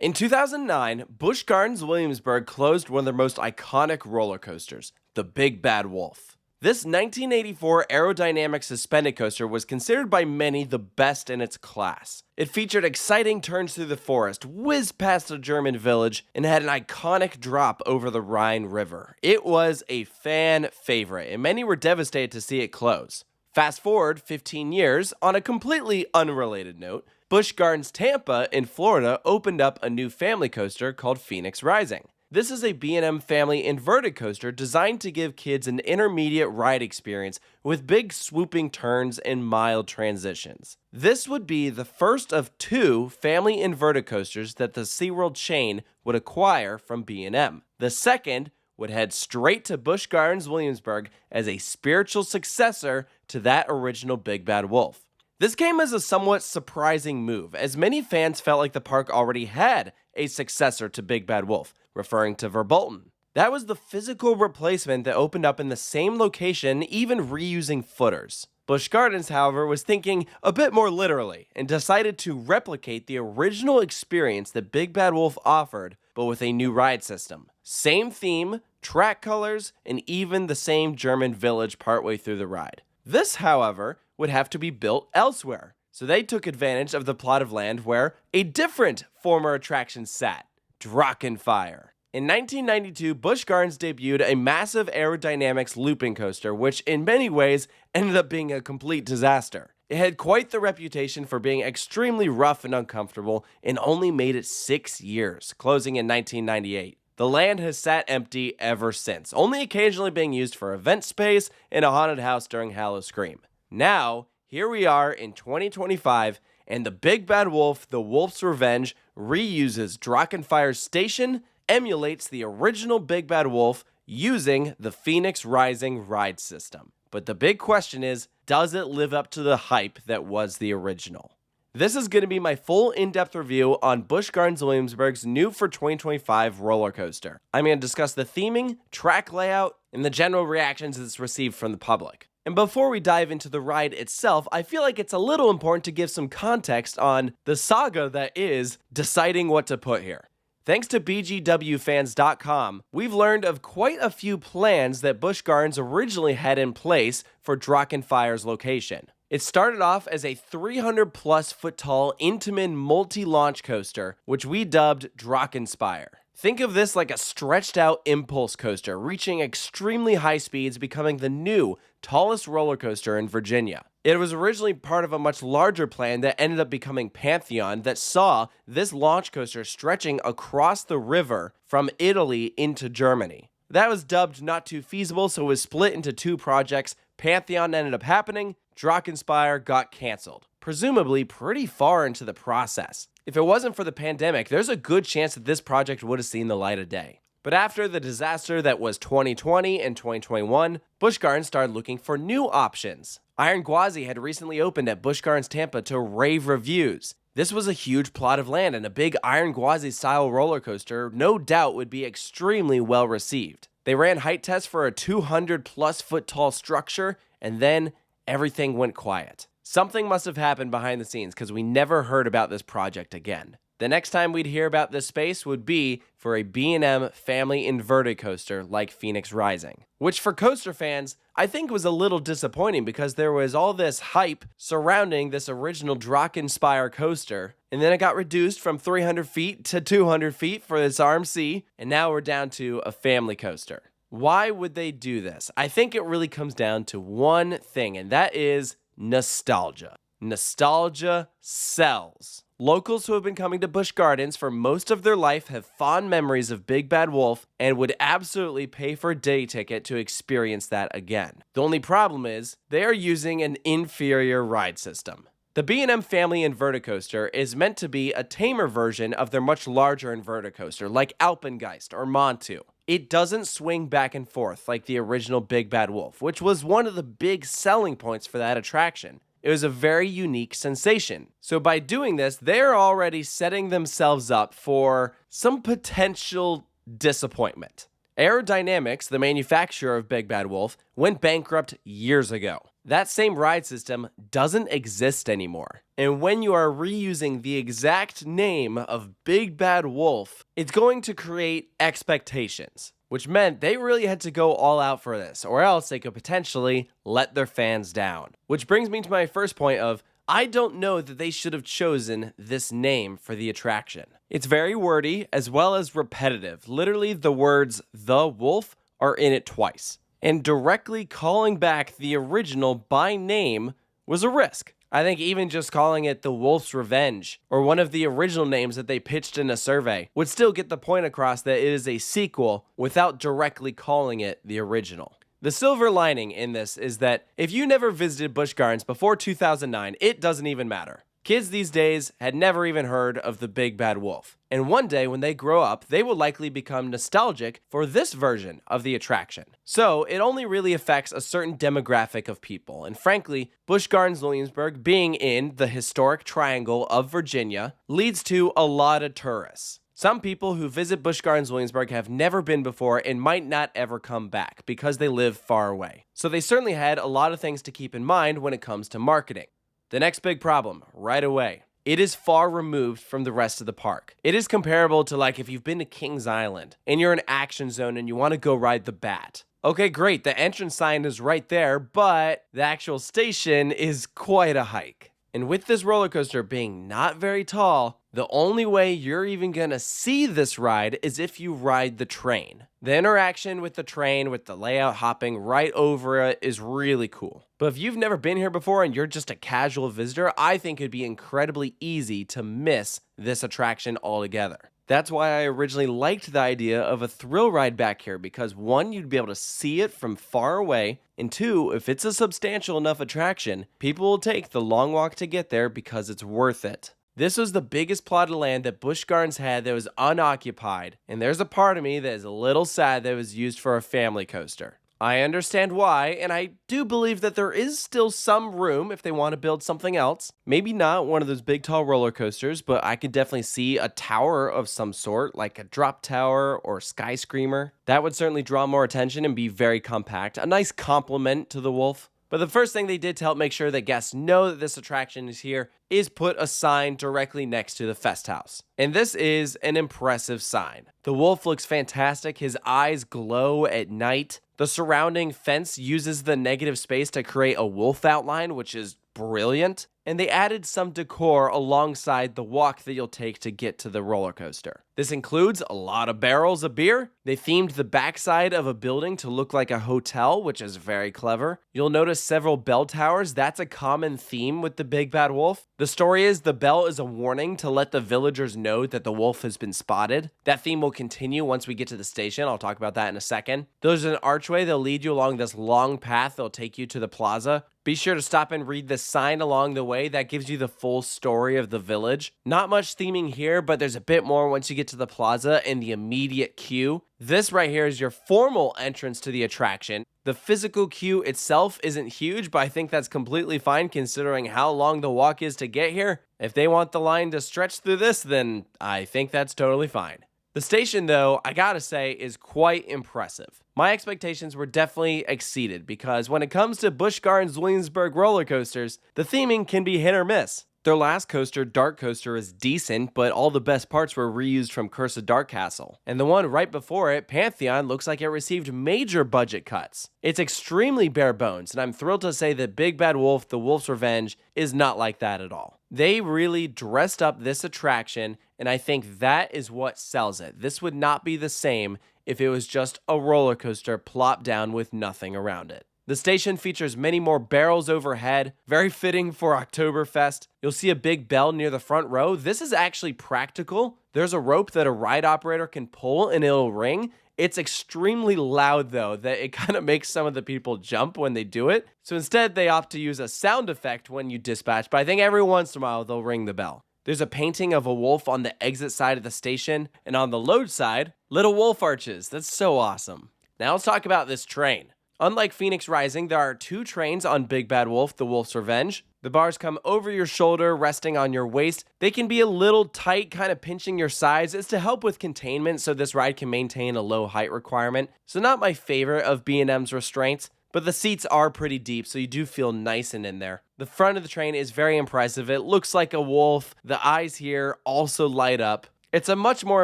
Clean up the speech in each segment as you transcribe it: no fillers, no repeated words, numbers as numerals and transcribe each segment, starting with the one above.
In 2009, Busch Gardens Williamsburg closed one of their most iconic roller coasters, the Big Bad Wolf. This 1984 aerodynamic suspended coaster was considered by many the best in its class. It featured exciting turns through the forest, whizzed past a German village, and had an iconic drop over the Rhine River. It was a fan favorite, and many were devastated to see it close. Fast forward 15 years, on a completely unrelated note, Busch Gardens Tampa in Florida opened up a new family coaster called Phoenix Rising. This is a B&M family inverted coaster designed to give kids an intermediate ride experience with big swooping turns and mild transitions. This would be the first of two family inverted coasters that the SeaWorld chain would acquire from B&M. The second would head straight to Busch Gardens Williamsburg as a spiritual successor to that original Big Bad Wolf. This came as a somewhat surprising move, as many fans felt like the park already had a successor to Big Bad Wolf, referring to Verbolten. That was the physical replacement that opened up in the same location, even reusing footers. Busch Gardens, however, was thinking a bit more literally and decided to replicate the original experience that Big Bad Wolf offered, but with a new ride system. Same theme, track colors, and even the same German village partway through the ride. This, however, would have to be built elsewhere, so they took advantage of the plot of land where a different former attraction sat, Drachen Fire. In 1992, Busch Gardens debuted a massive aerodynamics looping coaster, which in many ways ended up being a complete disaster. It had quite the reputation for being extremely rough and uncomfortable and only made it 6 years, closing in 1998. The land has sat empty ever since, only occasionally being used for event space and a haunted house during Halloween. Now, here we are in 2025, and the Big Bad Wolf, The Wolf's Revenge, reuses Drachen Fire's station, emulates the original Big Bad Wolf using the Phoenix Rising ride system. But the big question is, does it live up to the hype that was the original? This is going to be my full in-depth review on Busch Gardens Williamsburg's new for 2025 roller coaster. I'm going to discuss the theming, track layout, and the general reactions it's received from the public. And before we dive into the ride itself, I feel like it's a little important to give some context on the saga that is deciding what to put here. Thanks to BGWFans.com, we've learned of quite a few plans that Busch Gardens originally had in place for Drachen Fire's location. It started off as a 300-plus foot tall Intamin multi-launch coaster, which we dubbed Drachenspire. Think of this like a stretched out impulse coaster, reaching extremely high speeds, becoming the new tallest roller coaster in Virginia. It was originally part of a much larger plan that ended up becoming Pantheon that saw this launch coaster stretching across the river from Italy into Germany. That was dubbed not too feasible, so it was split into two projects. Pantheon ended up happening, Drachenspire got canceled, presumably pretty far into the process. If it wasn't for the pandemic, there's a good chance that this project would have seen the light of day. But after the disaster that was 2020 and 2021, Busch Gardens started looking for new options. Iron Gwazi had recently opened at Busch Gardens Tampa to rave reviews. This was a huge plot of land, and a big Iron Gwazi style roller coaster no doubt would be extremely well received. They ran height tests for a 200-plus foot tall structure, and then everything went quiet. Something must have happened behind the scenes because we never heard about this project again. The next time we'd hear about this space would be for a B&M family inverted coaster like Phoenix Rising, which for coaster fans, I think was a little disappointing because there was all this hype surrounding this original Drachenspire coaster, and then it got reduced from 300 feet to 200 feet for this RMC, and now we're down to a family coaster. Why would they do this? I think it really comes down to one thing, and that is nostalgia. Nostalgia sells. Locals who have been coming to Busch Gardens for most of their life have fond memories of Big Bad Wolf and would absolutely pay for a day ticket to experience that again. The only problem is they are using an inferior ride system. The B&M family inverted coaster is meant to be a tamer version of their much larger inverted coaster like Alpengeist or Montu. It doesn't swing back and forth like the original Big Bad Wolf, which was one of the big selling points for that attraction. It was a very unique sensation. So by doing this, they're already setting themselves up for some potential disappointment. Aerodynamics, the manufacturer of Big Bad Wolf, went bankrupt years ago. that same ride system doesn't exist anymore. And when you are reusing the exact name of Big Bad Wolf, it's going to create expectations, which meant they really had to go all out for this, or else they could potentially let their fans down. Which brings me to my first point of, I don't know that they should have chosen this name for the attraction. It's very wordy as well as repetitive. Literally, the words "the wolf" are in it twice. And directly calling back the original by name was a risk. I think even just calling it The Wolf's Revenge, or one of the original names that they pitched in a survey, would still get the point across that it is a sequel without directly calling it the original. The silver lining in this is that if you never visited Busch Gardens before 2009, it doesn't even matter. Kids these days had never even heard of the Big Bad Wolf. And one day when they grow up, they will likely become nostalgic for this version of the attraction. So it only really affects a certain demographic of people. And frankly, Busch Gardens Williamsburg being in the historic triangle of Virginia leads to a lot of tourists. Some people who visit Busch Gardens Williamsburg have never been before and might not ever come back because they live far away. So they certainly had a lot of things to keep in mind when it comes to marketing. The next big problem, right away. It is far removed from the rest of the park. It is comparable to like if you've been to Kings Island and you're in Action Zone and you want to go ride the Bat. Okay, great, the entrance sign is right there, but the actual station is quite a hike. And with this roller coaster being not very tall, the only way you're even gonna see this ride is if you ride the train. The interaction with the train, with the layout hopping right over it, is really cool. But if you've never been here before and you're just a casual visitor, I think it'd be incredibly easy to miss this attraction altogether. That's why I originally liked the idea of a thrill ride back here, because one, you'd be able to see it from far away, and two, if it's a substantial enough attraction, people will take the long walk to get there because it's worth it. This was the biggest plot of land that Busch Gardens had that was unoccupied, and there's a part of me that is a little sad that it was used for a family coaster. I understand why, and I do believe that there is still some room if they want to build something else. Maybe not one of those big tall roller coasters, but I could definitely see a tower of some sort, like a drop tower or sky screamer. That would certainly draw more attention and be very compact, a nice complement to the Wolf. But the first thing they did to help make sure that guests know that this attraction is here is put a sign directly next to the Fest House. And this is an impressive sign. The Wolf looks fantastic. His eyes glow at night. The surrounding fence uses the negative space to create a wolf outline, which is brilliant. And they added some decor alongside the walk that you'll take to get to the roller coaster. This includes a lot of barrels of beer. They themed the backside of a building to look like a hotel, which is very clever. You'll notice several bell towers. That's a common theme with the Big Bad Wolf. The story is the bell is a warning to let the villagers know that the wolf has been spotted. That theme will continue once we get to the station. I'll talk about that in a second. There's an archway that'll lead you along this long path that'll take you to the plaza. Be sure to stop and read the sign along the way. That gives you the full story of the village. Not much theming here, but there's a bit more once you get to the plaza and the immediate queue. This right here is your formal entrance to the attraction. The physical queue itself isn't huge, but I think that's completely fine considering how long the walk is to get here. If they want the line to stretch through this, then I think that's totally fine. The station, though, I gotta say, is quite impressive. My expectations were definitely exceeded because when it comes to Busch Gardens Williamsburg roller coasters, the theming can be hit or miss. Their last coaster, Dark Coaster, is decent, but all the best parts were reused from Curse of Dark Castle. And the one right before it, Pantheon, looks like it received major budget cuts. It's extremely bare bones, and I'm thrilled to say that Big Bad Wolf, The Wolf's Revenge, is not like that at all. They really dressed up this attraction, and I think that is what sells it. This would not be the same if it was just a roller coaster plopped down with nothing around it. The station features many more barrels overhead, very fitting for Oktoberfest. You'll see a big bell near the front row. This is actually practical. There's a rope that a ride operator can pull and it'll ring. It's extremely loud though, that it kind of makes some of the people jump when they do it. So instead they opt to use a sound effect when you dispatch, but I think every once in a while they'll ring the bell. There's a painting of a wolf on the exit side of the station, and on the load side, little wolf arches. That's so awesome. Now let's talk about this train. Unlike Phoenix Rising, there are 2 trains on Big Bad Wolf, The Wolf's Revenge. The bars come over your shoulder, resting on your waist. They can be a little tight, kind of pinching your sides. It's to help with containment so this ride can maintain a low height requirement. So not my favorite of B&M's restraints, but the seats are pretty deep, so you do feel nice and in there. The front of the train is very impressive. It looks like a wolf. The eyes here also light up. It's a much more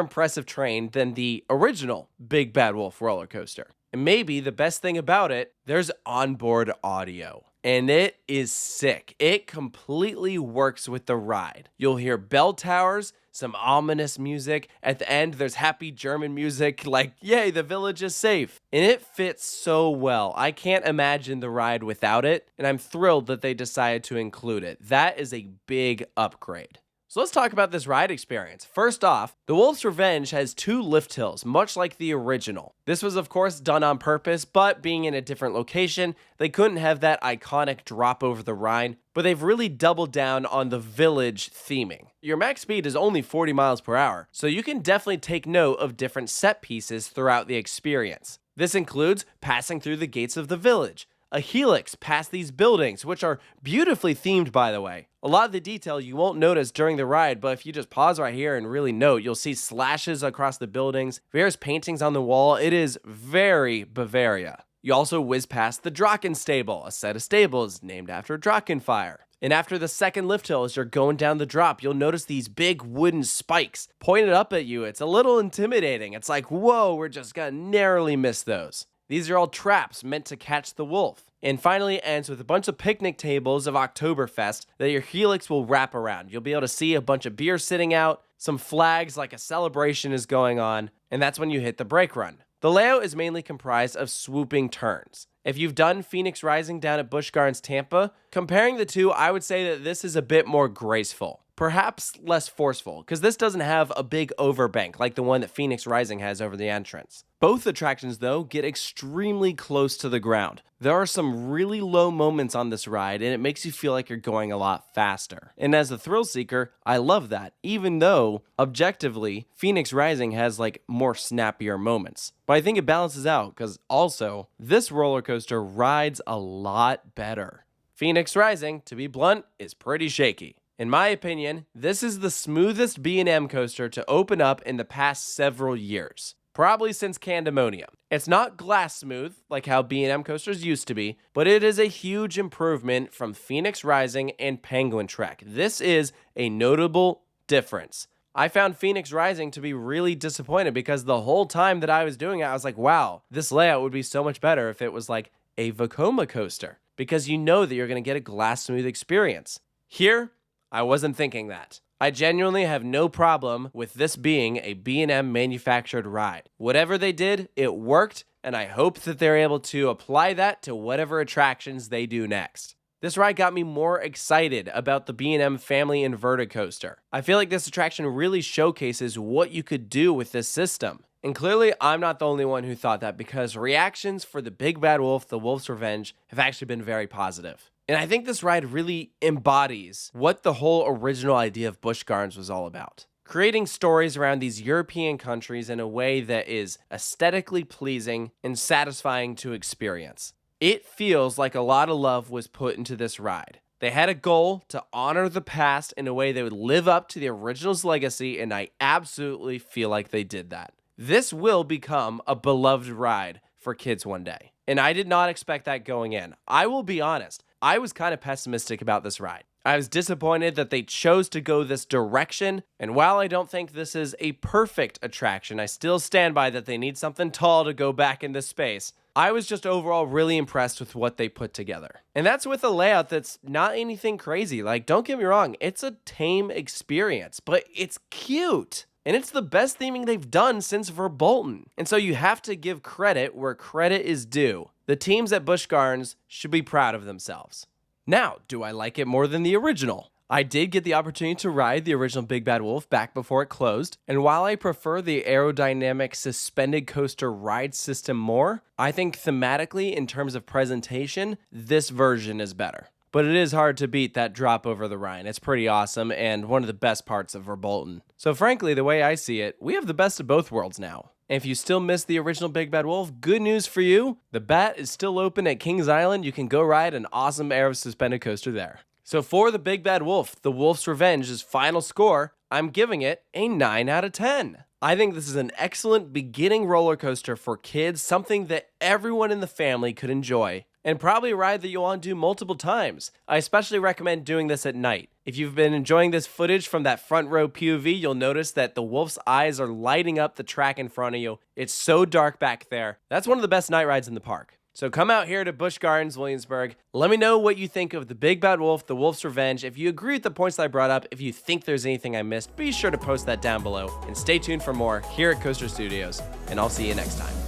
impressive train than the original Big Bad Wolf roller coaster. And maybe the best thing about it, there's onboard audio. And it is sick. It completely works with the ride. You'll hear bell towers, some ominous music. At the end, there's happy German music like, yay, the village is safe. And it fits so well. I can't imagine the ride without it, and I'm thrilled that they decided to include it. That is a big upgrade. So let's talk about this ride experience. First off, the Wolf's Revenge has 2 lift hills, much like the original. This was of course done on purpose, but being in a different location, they couldn't have that iconic drop over the Rhine, but they've really doubled down on the village theming. Your max speed is only 40 miles per hour, so you can definitely take note of different set pieces throughout the experience. This includes passing through the gates of the village, a helix past these buildings, which are beautifully themed, by the way. A lot of the detail you won't notice during the ride, but if you just pause right here and really note, you'll see slashes across the buildings, various paintings on the wall. It is very Bavaria. You also whiz past the Drachen Stable, a set of stables named after Drachen Fire. And after the second lift hill, as you're going down the drop, you'll notice these big wooden spikes pointed up at you. It's a little intimidating. It's like, whoa, we're just gonna narrowly miss those. These are all traps meant to catch the wolf. And finally it ends with a bunch of picnic tables of Oktoberfest that your helix will wrap around. You'll be able to see a bunch of beer sitting out, some flags like a celebration is going on, and that's when you hit the brake run. The layout is mainly comprised of swooping turns. If you've done Phoenix Rising down at Busch Gardens Tampa, comparing the two, I would say that this is a bit more graceful. Perhaps less forceful, because this doesn't have a big overbank like the one that Phoenix Rising has over the entrance. Both attractions, though, get extremely close to the ground. There are some really low moments on this ride, and it makes you feel like you're going a lot faster. And as a thrill seeker, I love that, even though, objectively, Phoenix Rising has like more snappier moments. But I think it balances out, because also, this roller coaster rides a lot better. Phoenix Rising, to be blunt, is pretty shaky. In my opinion, this is the smoothest B&M coaster to open up in the past several years. Probably since Candemonium. It's not glass smooth like how B&M coasters used to be, but it is a huge improvement from Phoenix Rising and Penguin Trek. This is a notable difference. I found Phoenix Rising to be really disappointed because the whole time that I was doing it, I was like, wow, this layout would be so much better if it was like a Vekoma coaster, because you know that you're going to get a glass smooth experience. Here, I wasn't thinking that. I genuinely have no problem with this being a B&M manufactured ride. Whatever they did, it worked, and I hope that they're able to apply that to whatever attractions they do next. This ride got me more excited about the B&M Family Inverted Coaster. I feel like this attraction really showcases what you could do with this system. And clearly, I'm not the only one who thought that, because reactions for the Big Bad Wolf, The Wolf's Revenge, have actually been very positive. And I think this ride really embodies what the whole original idea of Busch Gardens was all about. Creating stories around these European countries in a way that is aesthetically pleasing and satisfying to experience. It feels like a lot of love was put into this ride. They had a goal to honor the past in a way that would live up to the original's legacy, and I absolutely feel like they did that. This will become a beloved ride for kids one day. And I did not expect that going in. I will be honest, I was kind of pessimistic about this ride. I was disappointed that they chose to go this direction, and while I don't think this is a perfect attraction, I still stand by that they need something tall to go back in this space. I was just overall really impressed with what they put together. And that's with a layout that's not anything crazy. Like, don't get me wrong, it's a tame experience, but it's cute. And it's the best theming they've done since Verbolten. And so you have to give credit where credit is due. The teams at Busch Gardens should be proud of themselves. Now, do I like it more than the original? I did get the opportunity to ride the original Big Bad Wolf back before it closed, and while I prefer the aerodynamic suspended coaster ride system more, I think thematically, in terms of presentation, this version is better. But it is hard to beat that drop over the Rhine. It's pretty awesome and one of the best parts of Verbolten. So frankly, the way I see it, we have the best of both worlds now. And if you still miss the original Big Bad Wolf, good news for you. The Bat is still open at Kings Island. You can go ride an awesome air suspended coaster there. So for the Big Bad Wolf, The Wolf's Revenge's final score, I'm giving it a 9 out of 10. I think this is an excellent beginning roller coaster for kids, something that everyone in the family could enjoy. and probably a ride that you'll want to do multiple times. I especially recommend doing this at night. If you've been enjoying this footage from that front row POV, you'll notice that the wolf's eyes are lighting up the track in front of you. It's so dark back there. That's one of the best night rides in the park. So come out here to Busch Gardens Williamsburg. Let me know what you think of the Big Bad Wolf, the Wolf's Revenge. If you agree with the points that I brought up, if you think there's anything I missed, be sure to post that down below. And stay tuned for more here at Coaster Studios. And I'll see you next time.